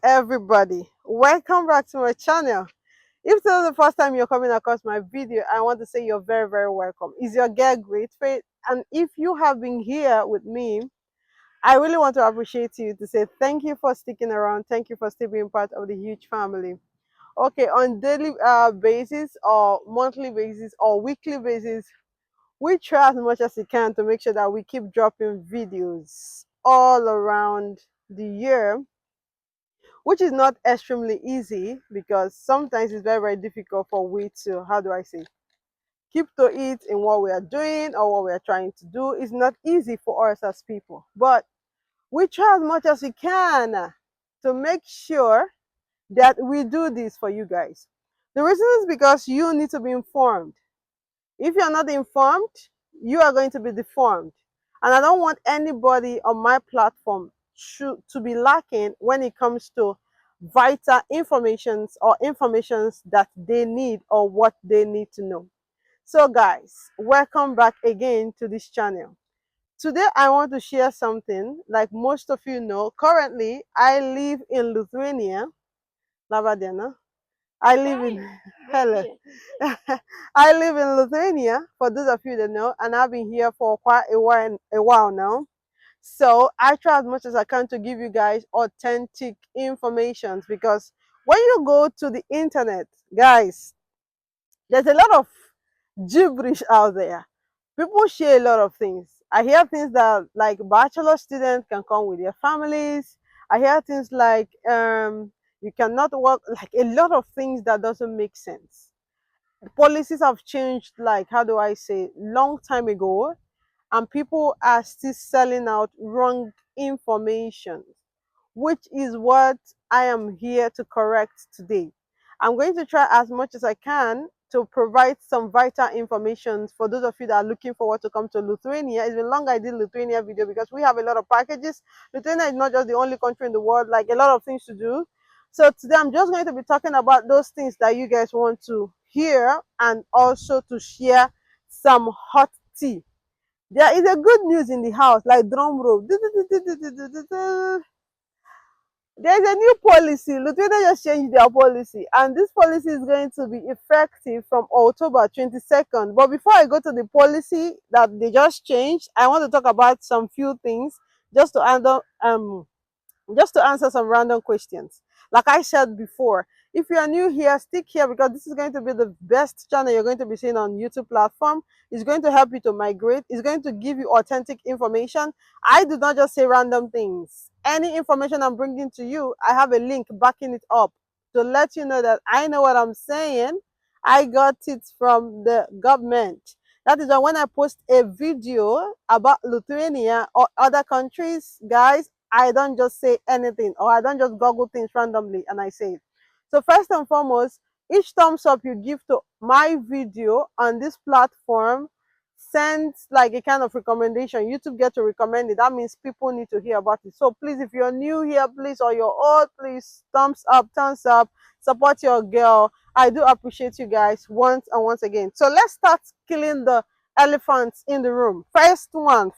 Everybody, welcome back to my channel. If this is the first time you're coming across my video, I want to say you're very welcome. Is your girl Great Faith? And if you have been here with me, I really want to appreciate you to say thank you for sticking around. Thank you for still being part of the huge family. Okay, on daily basis or monthly basis or weekly basis, we try as much as we can to make sure that we keep dropping videos all around the year, which is not extremely easy because sometimes it's very difficult for we to, how do I say, keep to it in what we are doing or what we are trying to do. It's not easy for us as people, but we try as much as we can to make sure that we do this for you guys. The reason is because you need to be informed. If you're not informed, you are going to be deformed. And I don't want anybody on my platform to be lacking when it comes to vital informations or informations that they need or what they need to know. So guys, welcome back again to this channel. Today I want to share something. Like most of you know, currently I live in Lithuania. Lavadiana. I live in hello. I live in Lithuania, for those of you that know, and I've been here for quite a while now. So I try as much as I can to give you guys authentic information, because when you go to the internet, guys, there's a lot of gibberish out there. People share a lot of things. I hear things that like bachelor students can come with their families. I hear things like you cannot work, like a lot of things that doesn't make sense. Policies have changed, like, how do I say, long time ago, and people are still selling out wrong information, which is what I am here to correct today. I'm going to try as much as I can to provide some vital information for those of you that are looking forward to come to Lithuania. It's been long I did Lithuania video because we have a lot of packages. Lithuania is not just the only country in the world, like a lot of things to do. So today I'm just going to be talking about those things that you guys want to hear, and also to share some hot tea. There is a good news in the house, like drum roll. There's a new policy. Lithuania just changed their policy, and this policy is going to be effective from October 22nd. But before I go to the policy that they just changed, I want to talk about some few things just to answer some random questions. Like I said before, if you are new here, stick here, because this is going to be the best channel you're going to be seeing on YouTube platform. It's going to help you to migrate. It's going to give you authentic information. I do not just say random things. Any information I'm bringing to you, I have a link backing it up to let you know that I know what I'm saying. I got it from the government. That is why when I post a video about Lithuania or other countries, guys, I don't just say anything, or I don't just Google things randomly and I say it. So first and foremost, each thumbs up you give to my video on this platform sends like a kind of recommendation. YouTube get to recommend it. That means people need to hear about it. So please, if you're new here, please, or you're old, please thumbs up, support your girl. I do appreciate you guys once and once again. So let's start killing the elephants in the room. First one.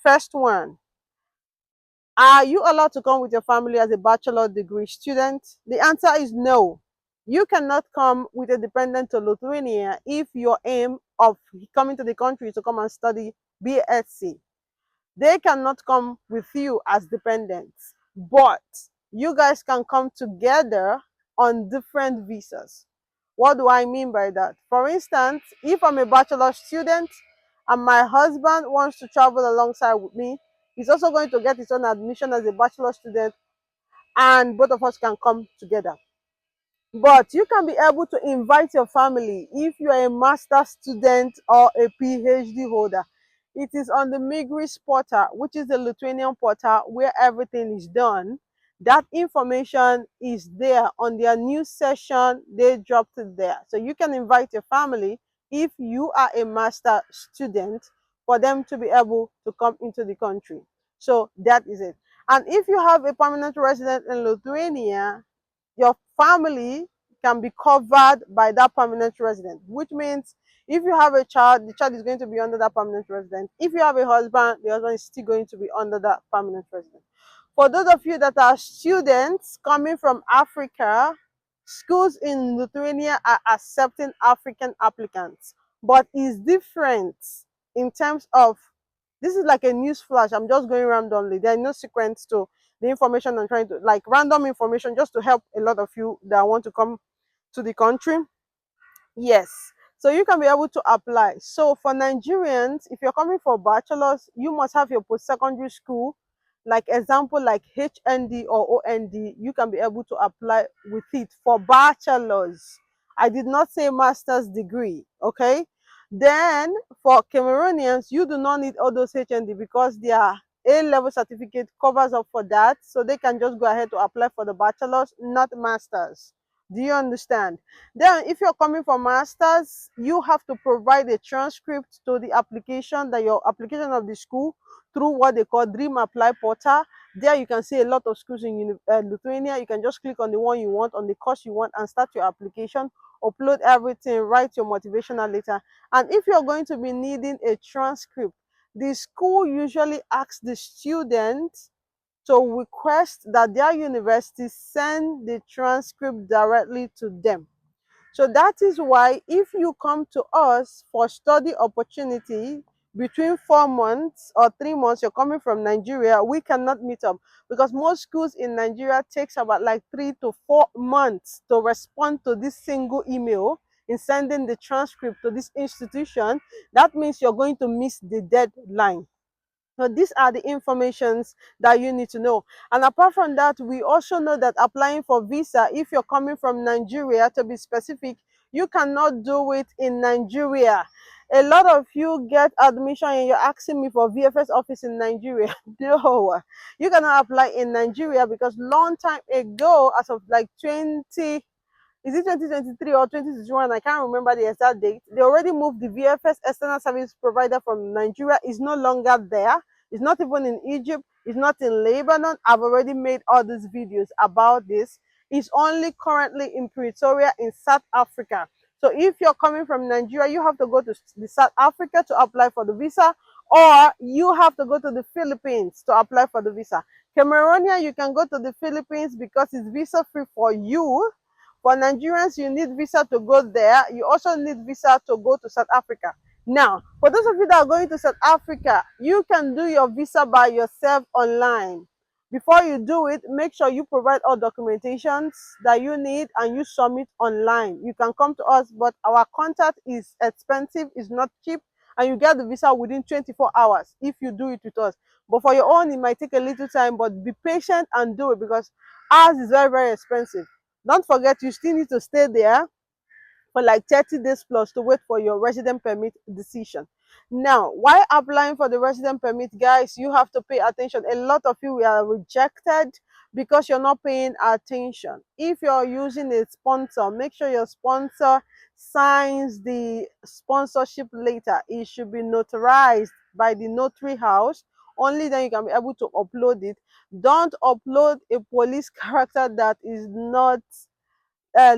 Are you allowed to come with your family as a bachelor degree student? The answer is no. You cannot come with a dependent to Lithuania if your aim of coming to the country to come and study BSc. They cannot come with you as dependents, but you guys can come together on different visas. What do I mean by that? For instance, if I'm a bachelor student and my husband wants to travel alongside with me, he's also going to get his own admission as a bachelor student, and both of us can come together. But you can be able to invite your family if you are a master student or a PhD holder. It is on the Migris portal, which is the Lithuanian portal where everything is done. That information is there on their new session. They dropped it there. So you can invite your family if you are a master student for them to be able to come into the country. So that is it. And if you have a permanent resident in Lithuania, your family can be covered by that permanent resident, which means if you have a child, the child is going to be under that permanent resident. If you have a husband, the husband is still going to be under that permanent resident. For those of you that are students coming from Africa, schools in Lithuania are accepting African applicants, but it's different in terms of, this is like a news flash. I'm just going randomly. There are no sequence to the information I'm trying to, like random information just to help a lot of you that want to come to the country. Yes. So you can be able to apply. So for Nigerians, if you're coming for bachelor's, you must have your post-secondary school, like example like HND or OND. You can be able to apply with it for bachelor's. I did not say master's degree, okay? Then for Cameroonians, you do not need all those HND because their A-level certificate covers up for that. So they can just go ahead to apply for the bachelor's, not master's. Do you understand? Then if you're coming for masters, you have to provide a transcript to the application, that your application of the school, through what they call Dream Apply Portal. There you can see a lot of schools in Lithuania. You can just click on the one you want, on the course you want, and start your application, upload everything, write your motivational letter. And if you're going to be needing a transcript, the school usually asks the student to request that their university send the transcript directly to them. So that is why if you come to us for study opportunity between 4 months or 3 months, you're coming from Nigeria, we cannot meet up because most schools in Nigeria takes about like 3 to 4 months to respond to this single email in sending the transcript to this institution. That means you're going to miss the deadline. So these are the informations that you need to know. And apart from that, we also know that applying for visa, if you're coming from Nigeria, to be specific, you cannot do it in Nigeria. A lot of you get admission and you're asking me for VFS office in Nigeria. No, you cannot apply in Nigeria because long time ago, as of like 20, is it 2023 or 2021? I can't remember the exact date. They already moved the VFS external service provider from Nigeria. It's no longer there. It's not even in Egypt. It's not in Lebanon. I've already made all these videos about this. It's only currently in Pretoria in South Africa. So if you're coming from Nigeria, you have to go to the South Africa to apply for the visa, or you have to go to the Philippines to apply for the visa. Cameroonian, you can go to the Philippines because it's visa free for you. For Nigerians, you need visa to go there. You also need visa to go to South Africa. Now, for those of you that are going to South Africa, you can do your visa by yourself online. Before you do it, make sure you provide all documentations that you need and you submit online. You can come to us, but our contact is expensive, it's not cheap, and you get the visa within 24 hours if you do it with us. But for your own, it might take a little time, but be patient and do it because ours is very, very expensive. Don't forget, you still need to stay there for like 30 days plus to wait for your resident permit decision. Now, while applying for the resident permit, guys, you have to pay attention. A lot of you are rejected because you're not paying attention. If you're using a sponsor, make sure your sponsor signs the sponsorship letter. It should be notarized by the notary house. Only then you can be able to upload it. Don't upload a police character that is not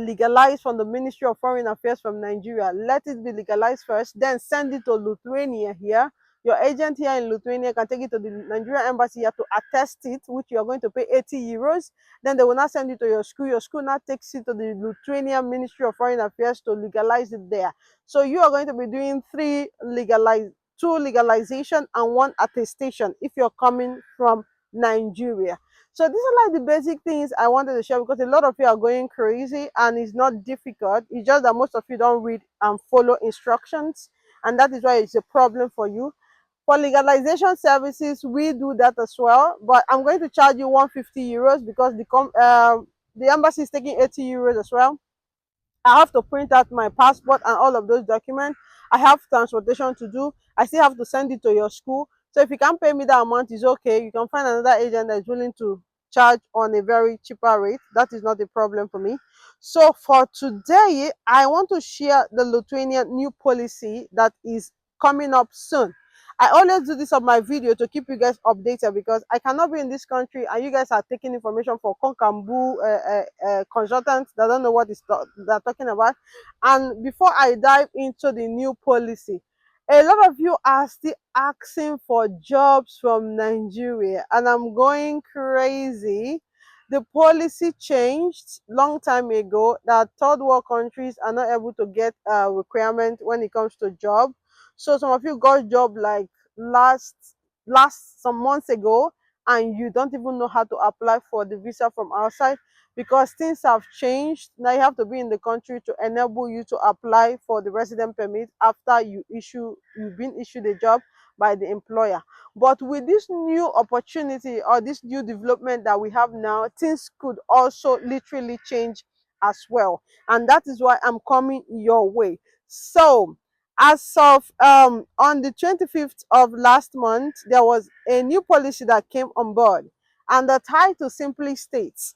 legalized from the Ministry of Foreign Affairs from Nigeria. Let it be legalized first, then send it to Lithuania here. Your agent here in Lithuania can take it to the Nigerian embassy here to attest it, which you are going to pay 80 euros. Then they will not send it to your school. Your school now takes it to the Lithuanian Ministry of Foreign Affairs to legalize it there. So you are going to be doing two legalization and one attestation if you're coming from Nigeria. So these are like the basic things I wanted to share because a lot of you are going crazy and it's not difficult. It's just that most of you don't read and follow instructions, and that is why it's a problem for you. For legalization services, we do that as well, but I'm going to charge you 150 euros because the embassy is taking 80 euros as well. I have to print out my passport and all of those documents. I have transportation to do. I still have to send it to your school. So if you can't pay me that amount, it's okay. You can find another agent that is willing to charge on a very cheaper rate. That is not a problem for me. So for today, I want to share the Lithuanian new policy that is coming up soon. I always do this on my video to keep you guys updated because I cannot be in this country and you guys are taking information for Konkambu consultants that don't know what they're talking about. And before I dive into the new policy, A lot of you are still asking for jobs from Nigeria, and I'm going crazy. The policy changed long time ago that third world countries are not able to get a requirement when it comes to job. So some of you got job like last some months ago, and you don't even know how to apply for the visa from outside because things have changed. Now you have to be in the country to enable you to apply for the resident permit after you've been issued a job by the employer. But with this new opportunity or this new development that we have now, things could also literally change as well. And that is why I'm coming your way. So as of on the 25th of last month, there was a new policy that came on board, and the title simply states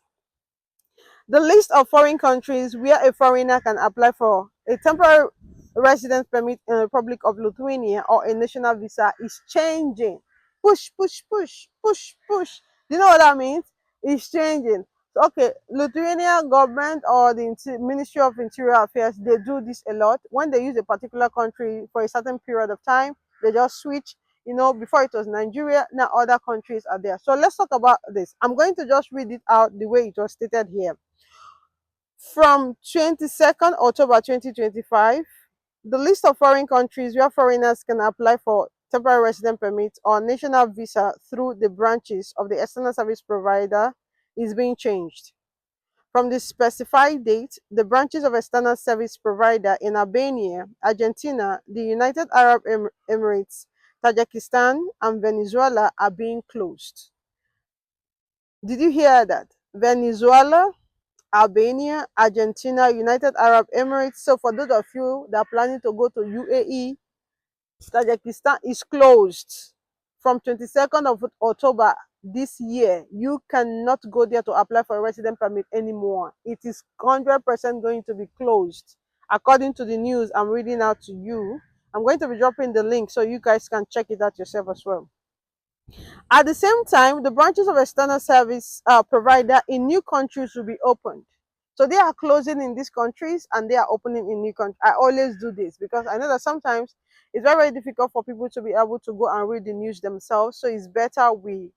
the list of foreign countries where a foreigner can apply for a temporary residence permit in the Republic of Lithuania or a national visa is changing. Push, push, push, push, push. Do you know what that means? It's changing. So, okay, Lithuania government or the Ministry of Interior Affairs, they do this a lot. When they use a particular country for a certain period of time, they just switch. You know, before it was Nigeria, now other countries are there. So let's talk about this. I'm going to just read it out the way it was stated here. From 22nd October 2025, the list of foreign countries where foreigners can apply for temporary resident permit or national visa through the branches of the external service provider is being changed. From the specified date, the branches of external service provider in Albania, Argentina, the United Arab Emirates, Tajikistan, and Venezuela are being closed. Did you hear that? Venezuela, Albania, Argentina, United Arab Emirates. So for those of you that are planning to go to UAE, Tajikistan is closed from 22nd of October this year. You cannot go there to apply for a resident permit anymore. It is 100% going to be closed. According to the news I'm reading out to you, I'm going to be dropping the link so you guys can check it out yourself as well. At the same time, the branches of external service provider in new countries will be opened. So they are closing in these countries and they are opening in new countries. I always do this because I know that sometimes it's very, very difficult for people to be able to go and read the news themselves. So it's better we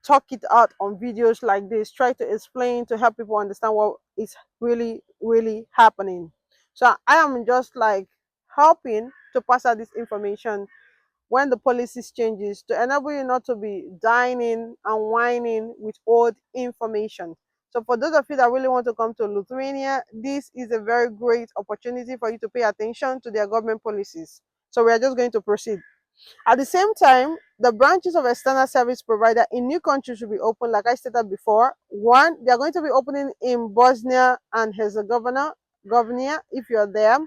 talk it out on videos like this, try to explain to help people understand what is really, really happening. So I am just like helping to pass out this information when the policies changes to enable you not to be dining and whining with old information. So for those of you that really want to come to Lithuania, this is a very great opportunity for you to pay attention to their government policies. So we are just going to proceed. At the same time, the branches of external service provider in new countries will be open, like I stated before. One, they are going to be opening in Bosnia and Herzegovina, if you're there.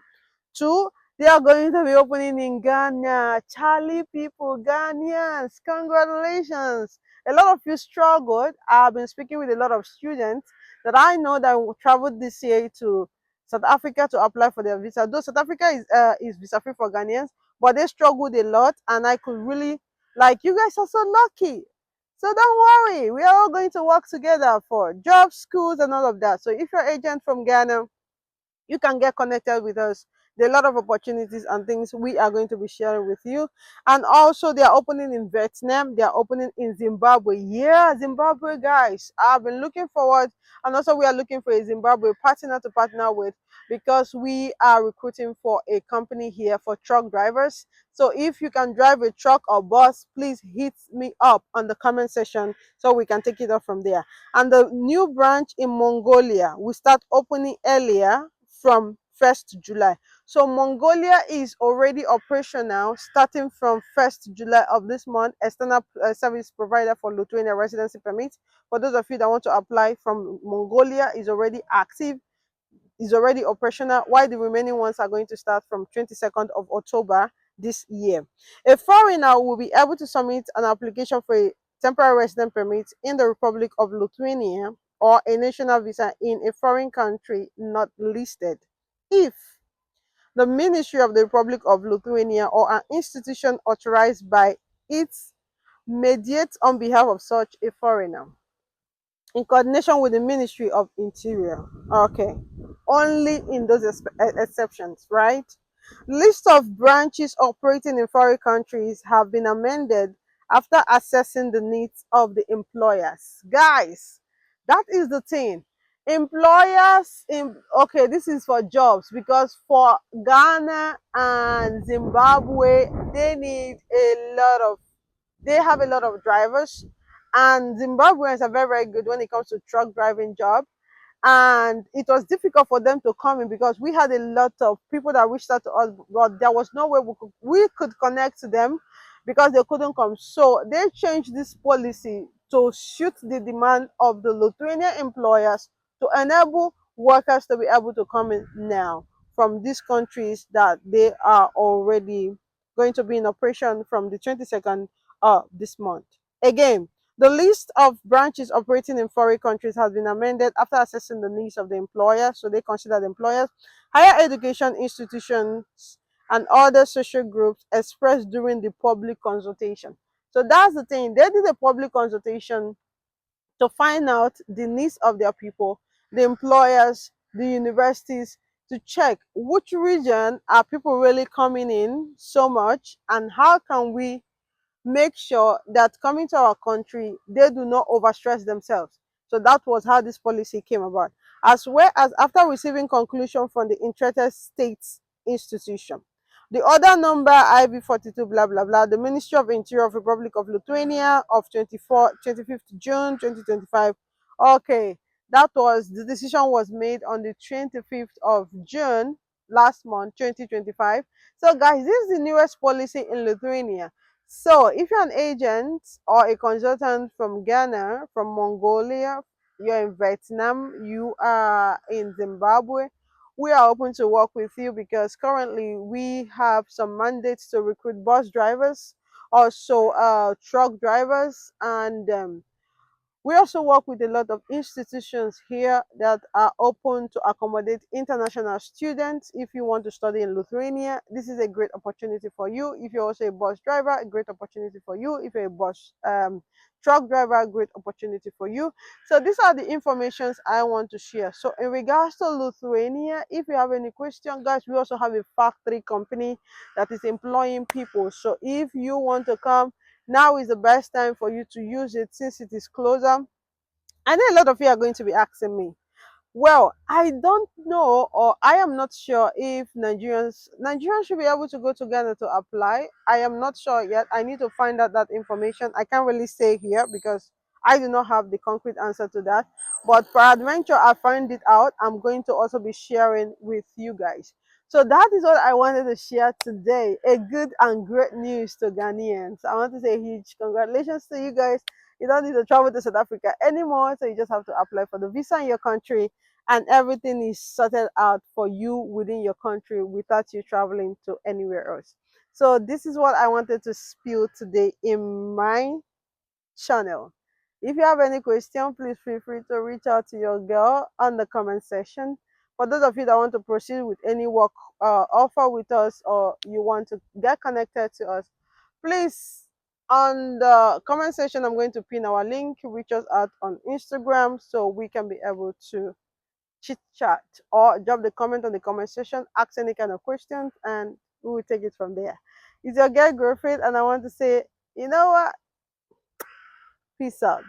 Two, they are going to be opening in Ghana. Charlie people, Ghanaians, congratulations. A lot of you struggled. I've been speaking with a lot of students that I know that traveled this year to South Africa to apply for their visa. Though South Africa is visa free for Ghanaians, but they struggled a lot, and I could really, like, you guys are so lucky. So don't worry, we are all going to work together for jobs, schools, and all of that. So if you're an agent from Ghana, you can get connected with us. There are a lot of opportunities and things we are going to be sharing with you. And also, they are opening in Vietnam, they are opening in Zimbabwe. Yeah, Zimbabwe, guys, I've been looking forward. And also, we are looking for a Zimbabwe partner to partner with because we are recruiting for a company here for truck drivers. So if you can drive a truck or bus, please hit me up on the comment section so we can take it up from there. And the new branch in Mongolia will start opening earlier from 1st July. So Mongolia is already operational starting from 1st July of this month, external service provider for Lithuania residency permit. For those of you that want to apply from Mongolia, is already active, is already operational, while the remaining ones are going to start from 22nd of October this year. A foreigner will be able to submit an application for a temporary resident permit in the Republic of Lithuania or a national visa in a foreign country not listed if the Ministry of the Republic of Lithuania or an institution authorized by it mediates on behalf of such a foreigner in coordination with the Ministry of Interior. Okay, only in those exceptions, right? List of branches operating in foreign countries have been amended after assessing the needs of the employers. Guys, that is the thing. Employers in okay, this is for jobs, because for Ghana and Zimbabwe, they have a lot of drivers, and Zimbabweans are very, very good when it comes to truck driving job. And it was difficult for them to come in because we had a lot of people that reached out to us, but there was no way we could connect to them because they couldn't come. So they changed this policy to suit the demand of the Lithuanian employers to enable workers to be able to come in now from these countries that they are already going to be in operation from the 22nd of this month. Again, the list of branches operating in foreign countries has been amended after assessing the needs of the employer. So they consider the employers, higher education institutions, and other social groups expressed during the public consultation. So that's the thing. They did a public consultation to find out the needs of their people, the employers, the universities, to check which region are people really coming in so much, and how can we make sure that coming to our country, they do not overstress themselves. So that was how this policy came about. As well as after receiving conclusion from the interested states institution. The other number IB 42 blah blah blah, the Ministry of Interior of Republic of Lithuania of 25th June 2025. Okay, that was the decision was made on the 25th of June last month 2025. So guys, this is the newest policy in Lithuania. So if you're an agent or a consultant from Ghana, from Mongolia, you're in Vietnam, you are in Zimbabwe, we are open to work with you because currently we have some mandates to recruit bus drivers, also truck drivers, and we also work with a lot of institutions here that are open to accommodate international students. If you want to study in Lithuania, this is a great opportunity for you. If you're also a bus driver, a great opportunity for you. If you're a bus truck driver, a great opportunity for you. So these are the informations I want to share. So in regards to Lithuania, if you have any question, guys, we also have a factory company that is employing people. So if you want to come, now is the best time for you to use it since it is closer. I know a lot of you are going to be asking me, well, I don't know, or I am not sure if Nigerians should be able to go to Ghana to apply. I am not sure yet. I need to find out that information. I can't really say here because I do not have the concrete answer to that. But peradventure, I find it out. I'm going to also be sharing with you guys. So that is what I wanted to share today. A good and great news to Ghanaians. I want to say a huge congratulations to you guys. You don't need to travel to South Africa anymore. So you just have to apply for the visa in your country, and everything is sorted out for you within your country without you traveling to anywhere else. So this is what I wanted to spill today in my channel. If you have any question, please feel free to reach out to your girl on the comment section. For those of you that want to proceed with any work offer with us, or you want to get connected to us, please, on the comment section, I'm going to pin our link. Reach us out on Instagram so we can be able to chit chat, or drop the comment on the comment section, ask any kind of questions, and we will take it from there. It's your girl Griffith, and I want to say, you know what? Peace out.